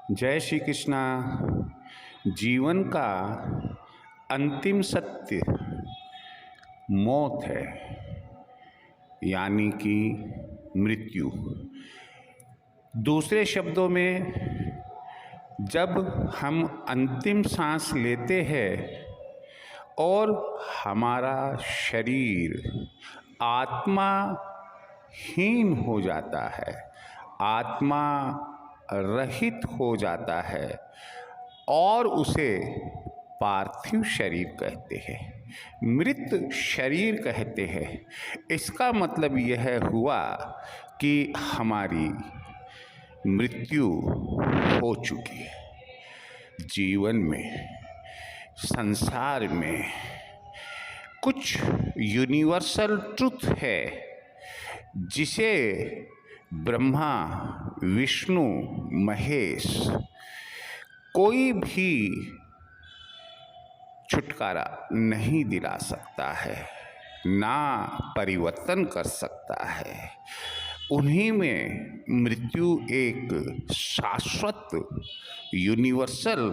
जय श्री कृष्णा। जीवन का अंतिम सत्य मौत है, यानी कि मृत्यु। दूसरे शब्दों में, जब हम अंतिम सांस लेते हैं और हमारा शरीर आत्मा हीन हो जाता है, आत्मा रहित हो जाता है और उसे पार्थिव शरीर कहते हैं, मृत शरीर कहते हैं। इसका मतलब यह हुआ कि हमारी मृत्यु हो चुकी है। जीवन में, संसार में कुछ यूनिवर्सल ट्रुथ है जिसे ब्रह्मा, विष्णु, महेश कोई भी छुटकारा नहीं दिला सकता है, ना परिवर्तन कर सकता है। उन्हीं में मृत्यु एक शाश्वत यूनिवर्सल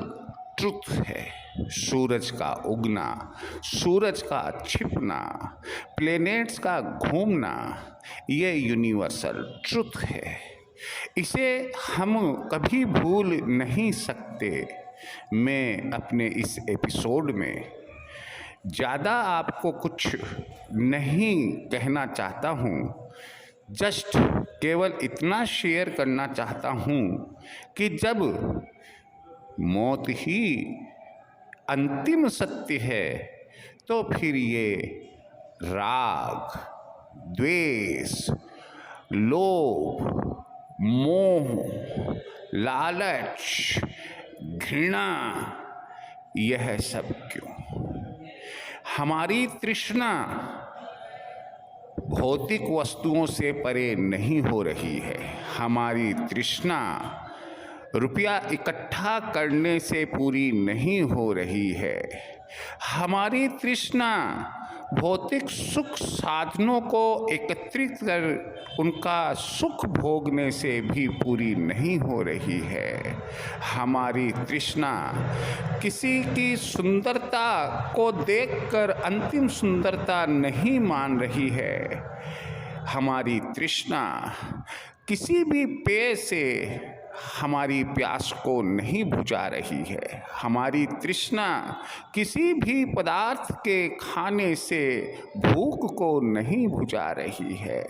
ट्रुथ है। सूरज का उगना, सूरज का छिपना, प्लैनेट्स का घूमना, ये यूनिवर्सल ट्रुथ है। इसे हम कभी भूल नहीं सकते। मैं अपने इस एपिसोड में ज़्यादा आपको कुछ नहीं कहना चाहता हूँ, जस्ट केवल इतना शेयर करना चाहता हूँ कि जब मौत ही अंतिम सत्य है तो फिर ये राग, द्वेष, लोभ, मोह, लालच, घृणा, यह सब क्यों? हमारी तृष्णा भौतिक वस्तुओं से परे नहीं हो रही है। हमारी तृष्णा रुपया इकट्ठा करने से पूरी नहीं हो रही है। हमारी तृष्णा भौतिक सुख साधनों को एकत्रित कर उनका सुख भोगने से भी पूरी नहीं हो रही है। हमारी तृष्णा किसी की सुंदरता को देखकर अंतिम सुंदरता नहीं मान रही है। हमारी तृष्णा किसी भी पेय से हमारी प्यास को नहीं बुझा रही है। हमारी तृष्णा किसी भी पदार्थ के खाने से भूख को नहीं बुझा रही है।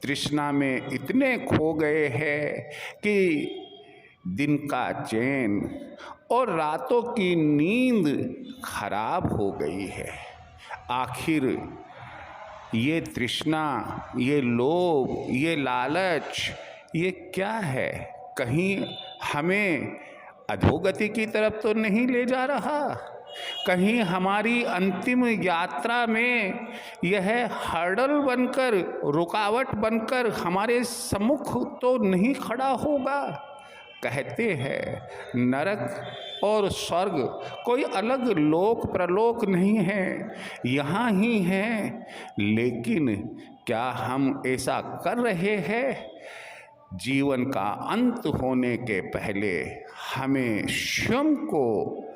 तृष्णा में इतने खो गए हैं कि दिन का चैन और रातों की नींद खराब हो गई है। आखिर ये तृष्णा, ये लोभ, ये लालच, ये क्या है? कहीं हमें अधोगति की तरफ तो नहीं ले जा रहा? कहीं हमारी अंतिम यात्रा में यह हर्डल बनकर, रुकावट बनकर हमारे सम्मुख तो नहीं खड़ा होगा? कहते हैं नरक और स्वर्ग कोई अलग लोक प्रलोक नहीं है, यहाँ ही है। लेकिन क्या हम ऐसा कर रहे हैं? जीवन का अंत होने के पहले हमें स्वयं को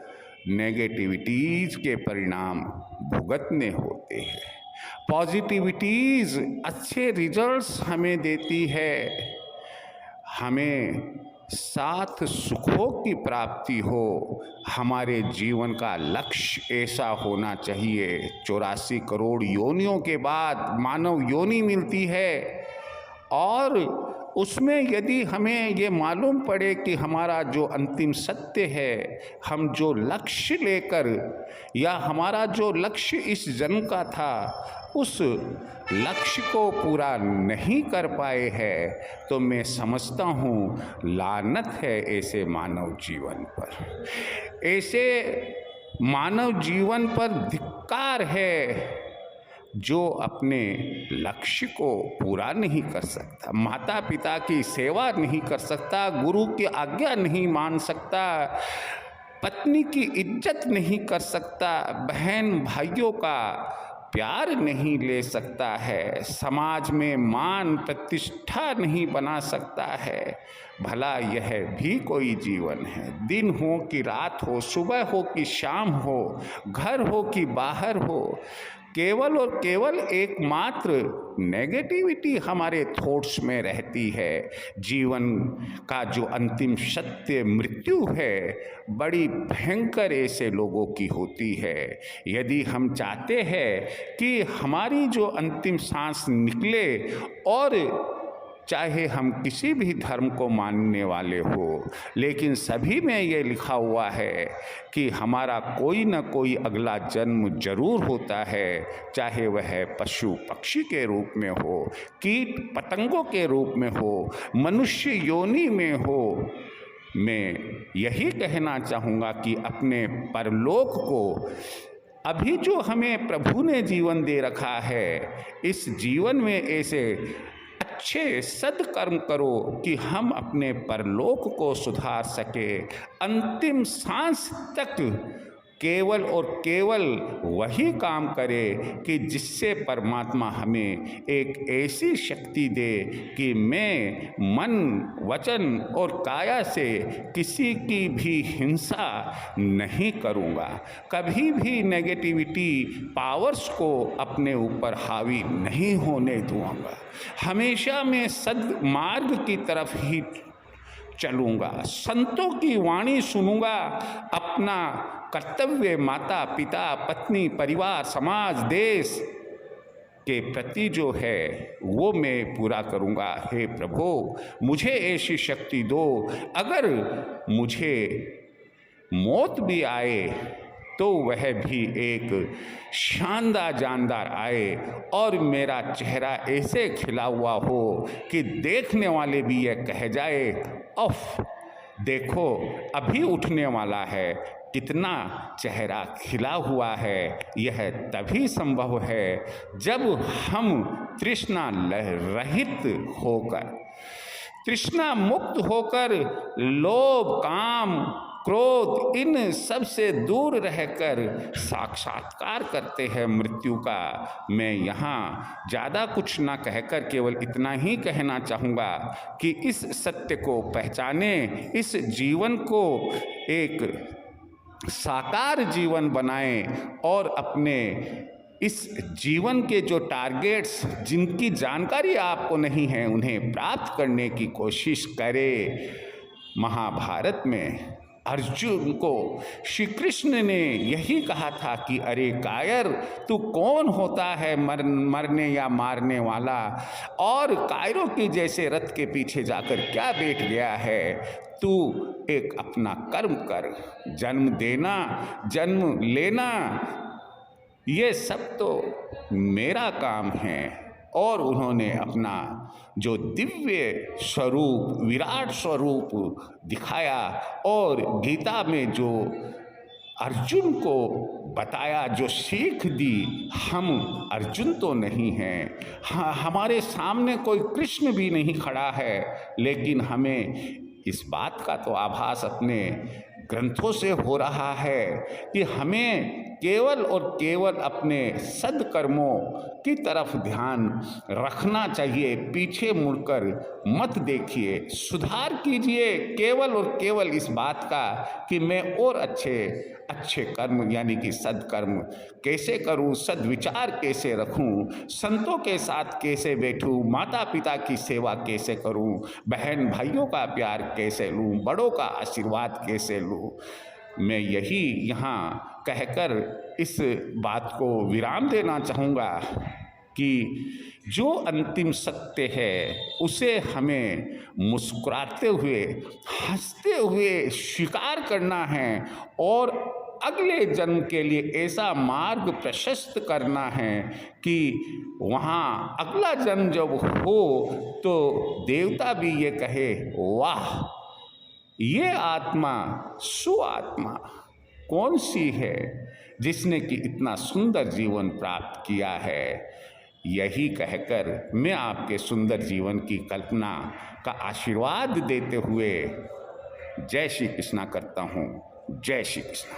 नेगेटिविटीज़ के परिणाम भुगतने होते हैं। पॉजिटिविटीज़ अच्छे रिजल्ट्स हमें देती है। हमें साथ सुखों की प्राप्ति हो। हमारे जीवन का लक्ष्य ऐसा होना चाहिए। 84 करोड़ योनियों के बाद मानव योनि मिलती है और उसमें यदि हमें ये मालूम पड़े कि हमारा जो अंतिम सत्य है, हम जो लक्ष्य लेकर, या हमारा जो लक्ष्य इस जन्म का था, उस लक्ष्य को पूरा नहीं कर पाए हैं, तो मैं समझता हूँ लानत है ऐसे मानव जीवन पर। ऐसे मानव जीवन पर धिक्कार है जो अपने लक्ष्य को पूरा नहीं कर सकता, माता पिता की सेवा नहीं कर सकता, गुरु की आज्ञा नहीं मान सकता, पत्नी की इज्जत नहीं कर सकता, बहन भाइयों का प्यार नहीं ले सकता है, समाज में मान प्रतिष्ठा नहीं बना सकता है, भला यह भी कोई जीवन है? दिन हो कि रात हो, सुबह हो कि शाम हो, घर हो कि बाहर हो, केवल और केवल एकमात्र नेगेटिविटी हमारे थॉट्स में रहती है। जीवन का जो अंतिम सत्य मृत्यु है, बड़ी भयंकर ऐसे लोगों की होती है। यदि हम चाहते हैं कि हमारी जो अंतिम सांस निकले, और चाहे हम किसी भी धर्म को मानने वाले हो, लेकिन सभी में ये लिखा हुआ है कि हमारा कोई न कोई अगला जन्म जरूर होता है, चाहे वह पशु पक्षी के रूप में हो, कीट पतंगों के रूप में हो, मनुष्य योनि में हो। मैं यही कहना चाहूँगा कि अपने परलोक को, अभी जो हमें प्रभु ने जीवन दे रखा है, इस जीवन में ऐसे अच्छे सदकर्म करो कि हम अपने परलोक को सुधार सके। अंतिम सांस तक केवल और केवल वही काम करे कि जिससे परमात्मा हमें एक ऐसी शक्ति दे कि मैं मन, वचन और काया से किसी की भी हिंसा नहीं करूँगा, कभी भी नेगेटिविटी पावर्स को अपने ऊपर हावी नहीं होने दूँगा, हमेशा मैं सद्मार्ग की तरफ ही चलूँगा, संतों की वाणी सुनूँगा, अपना कर्तव्य माता पिता पत्नी परिवार समाज देश के प्रति जो है वो मैं पूरा करूँगा। हे प्रभु, मुझे ऐसी शक्ति दो, अगर मुझे मौत भी आए तो वह भी एक शानदार जानदार आए, और मेरा चेहरा ऐसे खिला हुआ हो कि देखने वाले भी यह कह जाए, ऑफ देखो अभी उठने वाला है, कितना चेहरा खिला हुआ है। यह तभी संभव है जब हम तृष्णा रहित होकर, तृष्णा मुक्त होकर, लोभ काम क्रोध इन सब से दूर रहकर साक्षात्कार करते हैं मृत्यु का। मैं यहाँ ज़्यादा कुछ ना कहकर केवल इतना ही कहना चाहूँगा कि इस सत्य को पहचाने, इस जीवन को एक साकार जीवन बनाएं, और अपने इस जीवन के जो टारगेट्स जिनकी जानकारी आपको नहीं है उन्हें प्राप्त करने की कोशिश करें। महाभारत में अर्जुन को श्री कृष्ण ने यही कहा था कि अरे कायर, तू कौन होता है मरने या मारने वाला, और कायरों के जैसे रथ के पीछे जाकर क्या बैठ गया है? तू एक अपना कर्म कर, जन्म देना जन्म लेना ये सब तो मेरा काम है। और उन्होंने अपना जो दिव्य स्वरूप, विराट स्वरूप दिखाया, और गीता में जो अर्जुन को बताया, जो सीख दी, हम अर्जुन तो नहीं हैं, हाँ हमारे सामने कोई कृष्ण भी नहीं खड़ा है, लेकिन हमें इस बात का तो आभास अपने ग्रंथों से हो रहा है कि हमें केवल और केवल अपने सद्कर्मों की तरफ ध्यान रखना चाहिए। पीछे मुड़कर मत देखिए, सुधार कीजिए केवल और केवल इस बात का कि मैं और अच्छे कर्म यानी कि सद्कर्म कैसे करूं, सद्विचार कैसे रखूं, संतों के साथ कैसे बैठूं, माता पिता की सेवा कैसे करूं, बहन भाइयों का प्यार कैसे लूं, बड़ों का आशीर्वाद कैसे लूं। मैं यही यहाँ कहकर इस बात को विराम देना चाहूँगा कि जो अंतिम सत्य है उसे हमें मुस्कुराते हुए, हंसते हुए स्वीकार करना है, और अगले जन्म के लिए ऐसा मार्ग प्रशस्त करना है कि वहाँ अगला जन्म जब हो तो देवता भी ये कहे, वाह ये आत्मा सुआत्मा कौन सी है जिसने कि इतना सुंदर जीवन प्राप्त किया है। यही कहकर मैं आपके सुंदर जीवन की कल्पना का आशीर्वाद देते हुए जय श्री कृष्णा करता हूँ। जय श्री कृष्ण।